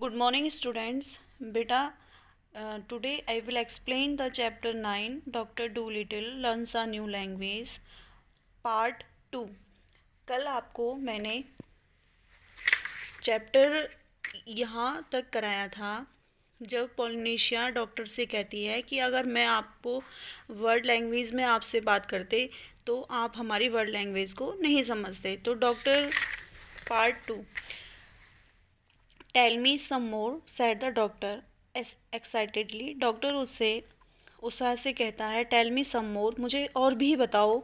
Good morning, students. Beta, today I will explain the chapter 9 Dr. Dolittle Learns a New Language, Part 2. कल आपको मैंने chapter यहाँ तक कराया था जब पॉलिनेशिया डॉक्टर से कहती है कि अगर मैं आपको वर्ड लैंग्वेज में आपसे बात करते तो आप हमारी वर्ड लैंग्वेज को नहीं समझते। तो doctor part 2, tell me some more said the doctor excitedly. Doctor उससे उत्साह से कहता है, टेल मी सम मोर, मुझे और भी बताओ।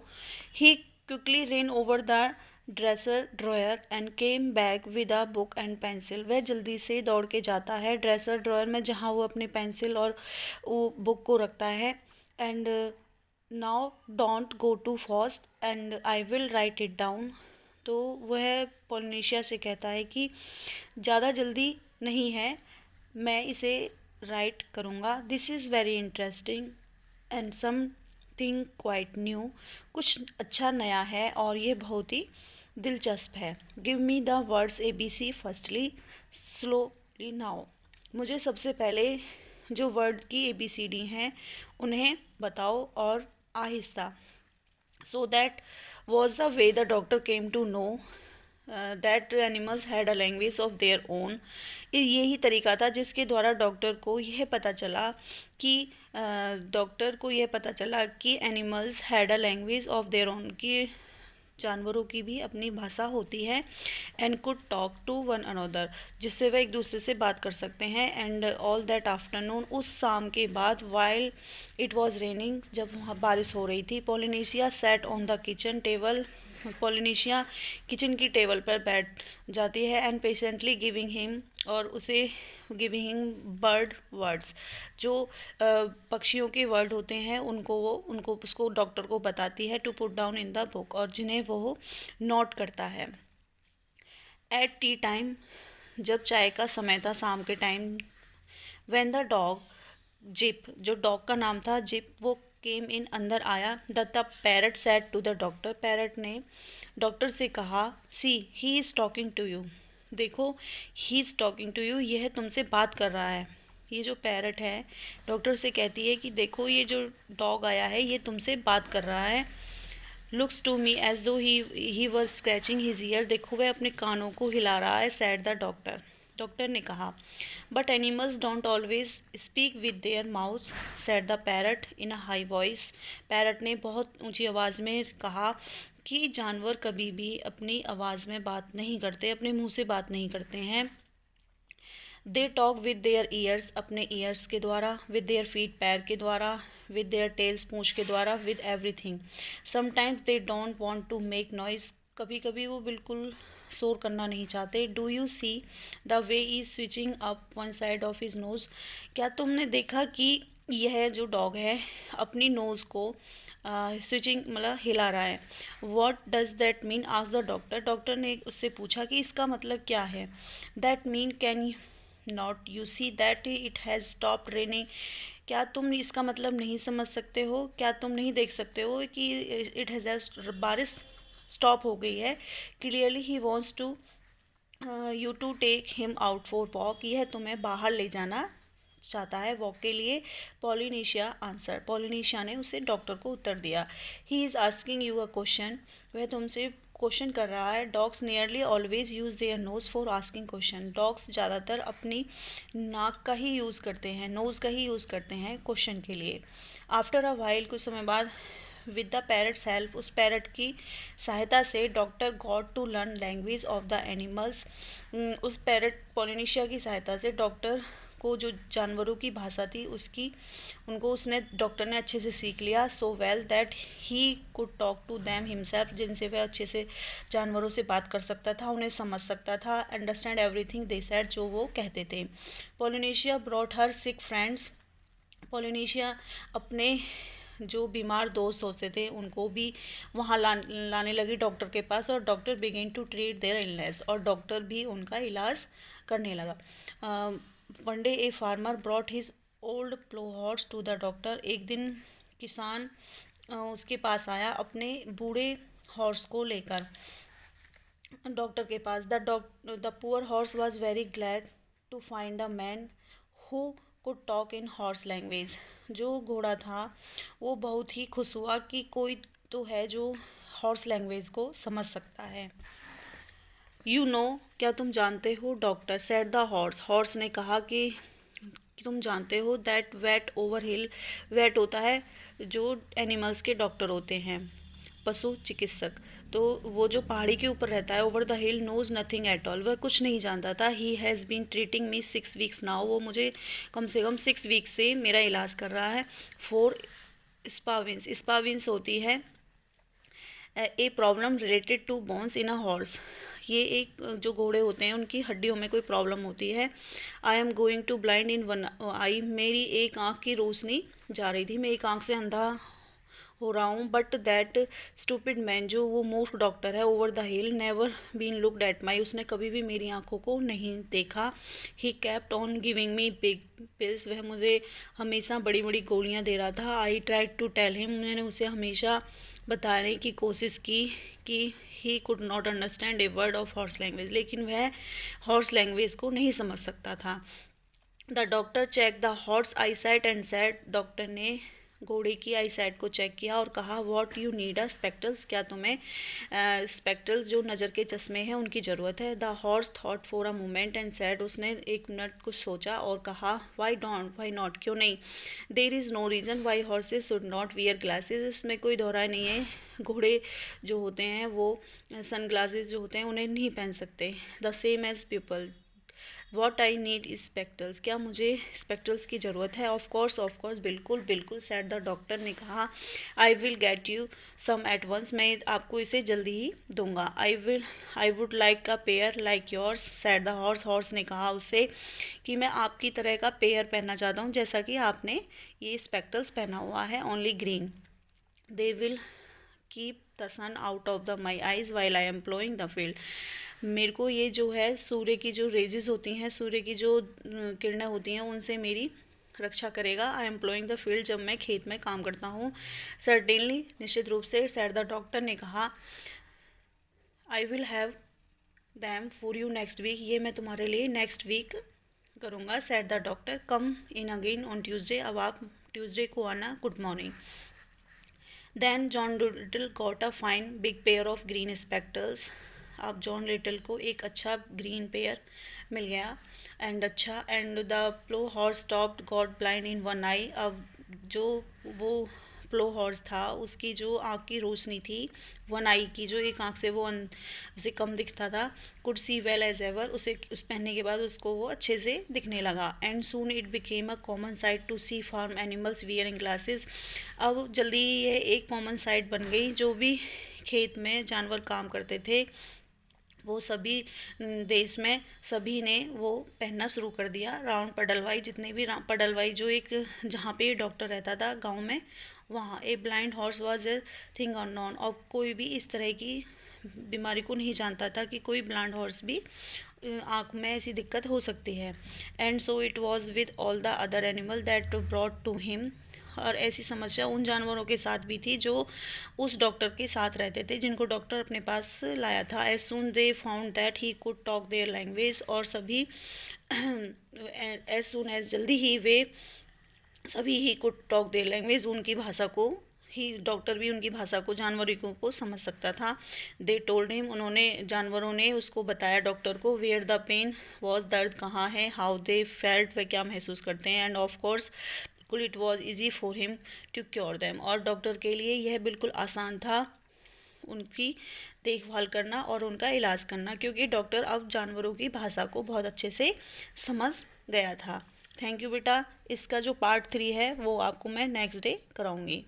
He quickly ran over the dresser drawer and came back with a book and pencil. वह जल्दी से दौड़ के जाता है ड्रेसर ड्रॉयर में जहाँ वो अपनी पेंसिल और वो बुक को रखता है। And now don't go too fast and I will write it down. तो वह पॉलिनेशिया से कहता है कि ज़्यादा जल्दी नहीं है, मैं इसे राइट करूँगा। This is very interesting and something quite new. कुछ अच्छा नया है और ये बहुत ही दिलचस्प है। Give me the words ABC firstly slowly now. मुझे सबसे पहले जो वर्ड की ABCD हैं उन्हें बताओ और आहिस्ता। So that was the way the doctor came to know that animals had a language of their own. यही तरीका था जिसके द्वारा डॉक्टर को यह पता चला कि animals had a language of their own, कि जानवरों की भी अपनी भाषा होती है। And could talk to one another, जिससे वह एक दूसरे से बात कर सकते हैं। एंड ऑल दैट आफ्टरनून, उस शाम के बाद, वाइल इट वॉज रेनिंग, जब वहाँ बारिश हो रही थी, Polynesia sat on the kitchen table. Polynesia kitchen की टेबल पर बैठ जाती है। एंड पेशेंटली गिविंग हिम, और उसे गिविंग बर्ड वर्ड्स, जो पक्षियों के वर्ड होते हैं उनको उसको डॉक्टर को बताती है to put down in the book, और जिन्हें वो नोट करता है। एट टी टाइम, जब चाय का समय था शाम के time, when the dog Zip, जो डॉग का नाम था जिप, वो केम इन, अंदर आया। The parrot said to the doctor, parrot ने डॉक्टर से कहा, see he is talking to you. देखो, he is talking to you, यह तुमसे बात कर रहा है। ये जो पैरट है डॉक्टर से कहती है कि देखो, ये जो डॉग आया है ये तुमसे बात कर रहा है। लुक्स टू मी एज दो ही वर स्क्रैचिंग हिज ईयर। देखो, वह अपने कानों को हिला रहा है। सैड द डॉक्टर, डॉक्टर ने कहा। But animals don't always speak with their mouth, sad the parrot in a high voice. Parrot ने बहुत ऊंची आवाज़ में कहा कि जानवर कभी भी अपनी आवाज़ में बात नहीं करते, अपने मुंह से बात नहीं करते हैं। They talk with their years, अपने ईयर्स के द्वारा, विद देयर फीट, पैर के द्वारा, विद देयर टेल्स, पूंछ के द्वारा, with everything. Sometimes they don't want to make noise, कभी कभी वो बिल्कुल शोर करना नहीं चाहते। Do you see the way is switching up one side of his nose, क्या तुमने देखा कि यह जो डॉग है अपनी नोज़ को स्विचिंग मतलब हिला रहा है। वॉट डज दैट मीन, आज द डॉक्टर, डॉक्टर ने उससे पूछा कि इसका मतलब क्या है। That mean can not you see that it has stop raining, क्या तुम इसका मतलब नहीं समझ सकते हो, क्या तुम नहीं देख सकते हो कि इट हैज़, बारिश स्टॉप हो गई है। Clearly he wants to you to take him out for walk, यह तुम्हें बाहर ले जाना चाहता है वॉक के लिए। पॉलिनेशिया आंसर, पॉलिनेशिया ने उसे डॉक्टर को उत्तर दिया। He is asking you a question, वह तुमसे क्वेश्चन कर रहा है। Dogs nearly always use their nose for asking question, dogs ज़्यादातर अपनी नाक का ही यूज़ करते हैं, नोज़ का ही यूज़ करते हैं क्वेश्चन के लिए। आफ्टर अ वाइल, कुछ समय बाद, विद द पैरट्स हेल्प, उस पैरट की सहायता से, doctor got to learn language of the animals. उस पैरट पॉलिनेशिया की सहायता से डॉक्टर को जो जानवरों की भाषा थी उसने डॉक्टर ने अच्छे से सीख लिया। So well that he could talk to them himself, जिनसे वह अच्छे से जानवरों से बात कर सकता था, उन्हें समझ सकता था। अंडरस्टैंड एवरीथिंग दे सेड, जो वो कहते थे। पॉलिनेशिया ब्रॉट हर सिक फ्रेंड्स, पॉलिनेशिया अपने जो बीमार दोस्त होते थे उनको भी वहाँ लाने लगी डॉक्टर के पास, और doctor begin to treat their illness, और डॉक्टर भी उनका इलाज करने लगा। One day a farmer brought his old plough horse to the doctor, एक दिन किसान उसके पास आया अपने बूढ़े हॉर्स को लेकर डॉक्टर के पास। The poor horse was very glad to find a man who could talk in horse language. जो घोड़ा था वो बहुत ही खुश हुआ कि कोई तो है जो हॉर्स लैंग्वेज को समझ सकता है। यू नो, क्या तुम जानते हो, doctor said the horse, horse ने कहा कि तुम जानते हो, that vet over hill, vet होता है जो एनिमल्स के डॉक्टर होते हैं, पशु चिकित्सक। तो वो जो पहाड़ी के ऊपर रहता है, over the hill, knows nothing at all, वह कुछ नहीं जानता था। He has been treating me 6 weeks now, वो मुझे कम से कम 6 वीक से मेरा इलाज कर रहा है। 4 स्पाविंस, स्पाविंस होती है a problem related to bones in a horse, ये एक जो घोड़े होते हैं उनकी हड्डियों में कोई प्रॉब्लम होती है। I am going to blind in one eye, मेरी एक आँख की रोशनी जा रही थी, मैं एक आँख से अंधा हो रहा हूँ। बट दैट स्टूपिड मैन, जो वो मूर्ख डॉक्टर है, over the hill, never been looked at my, उसने कभी भी मेरी आंखों को नहीं देखा। He kept on giving me big pills, वह मुझे हमेशा बड़ी बड़ी गोलियाँ दे रहा था। I tried to tell him, मैंने उसे हमेशा बताने की कोशिश की कि he could not understand a word of horse language, लेकिन वह हॉर्स लैंग्वेज को नहीं समझ सकता था। The doctor check the horse I site and said, doctor ने घोड़े की आई साइट को चेक किया और कहा, what you need a spectacles, क्या तुम्हें स्पेक्टल्स जो नज़र के चश्मे हैं उनकी ज़रूरत है। The horse thought for a moment and said, उसने एक मिनट कुछ सोचा और कहा, वाई नॉट, क्यों नहीं। There is no reason why horses should not wear glasses, इसमें कोई दोहराई नहीं है, घोड़े जो होते हैं वो सन ग्लासेज जो होते हैं उन्हें नहीं पहन सकते। The same as people, what I need spectacles, क्या मुझे स्पेक्टल्स की ज़रूरत है। ऑफ कोर्स बिल्कुल बिल्कुल, सेड द डॉक्टर ने कहा। I will get you some at once, मैं आपको इसे जल्दी ही दूंगा। I would like a pair like yours, said the horse, horse ने कहा उससे कि मैं आपकी तरह का पेयर पहनना चाहता हूँ जैसा कि आपने ये स्पेक्टल्स पहना हुआ है, only green. They will keep the sun out of the my eyes while I am ploughing the field, मेरे को ये जो है सूर्य की जो रेजेस होती हैं, सूर्य की जो किरणें होती हैं उनसे मेरी रक्षा करेगा। आई एम प्लोइंग द फील्ड, जब मैं खेत में काम करता हूँ। सर्टेनली, निश्चित रूप से, सेड द डॉक्टर ने कहा। I will have them for you next week, ये मैं तुम्हारे लिए नेक्स्ट वीक करूँगा। Said the doctor, come in again on Tuesday, अब आप ट्यूसडे को आना। Good morning. Then John Little got a fine big pair of green spectacles, अब जॉन लिटिल को एक अच्छा ग्रीन पेयर मिल गया and the plough horse stopped got blind in one eye, अब जो वो प्लो हॉर्स था उसकी जो आँख की रोशनी थी, वन आई की, जो एक आँख से वो उसे कम दिखता था, could see well as ever, उसे उस पहनने के बाद उसको वो अच्छे से दिखने लगा। And soon it became a common sight to see farm animals wearing glasses, अब जल्दी ये एक कॉमन साइट बन गई, जो भी खेत में जानवर काम करते थे वो सभी देश में सभी ने वो पहनना शुरू कर दिया। राउंड पडलवाई, जितने भी पडलवाई जो एक जहाँ पे डॉक्टर रहता था गांव में, वहाँ a blind horse was a thing unknown, और कोई भी इस तरह की बीमारी को नहीं जानता था कि कोई ब्लाइंड हॉर्स भी आँख में ऐसी दिक्कत हो सकती है। And so it was with all the other animal that brought to him, और ऐसी समस्या उन जानवरों के साथ भी थी जो उस डॉक्टर के साथ रहते थे, जिनको डॉक्टर अपने पास लाया था। As soon they found that he could talk their language, और सभी एज सून एज जल्दी ही वे सभी he could talk their language, उनकी भाषा को ही, डॉक्टर भी उनकी भाषा को, जानवरों को समझ सकता था। दे टोल्ड हिम, उन्होंने जानवरों ने उसको बताया डॉक्टर को, वेयर द पेन वॉज, दर्द कहाँ है, हाउ दे फेल्ट, वे क्या महसूस करते हैं, एंड ऑफ कोर्स बिल्कुल it was easy for him to cure them, और डॉक्टर के लिए यह बिल्कुल आसान था उनकी देखभाल करना और उनका इलाज करना, क्योंकि डॉक्टर अब जानवरों की भाषा को बहुत अच्छे से समझ गया था। थैंक यू बेटा, इसका जो पार्ट 3 है वो आपको मैं नेक्स्ट डे कराऊंगी।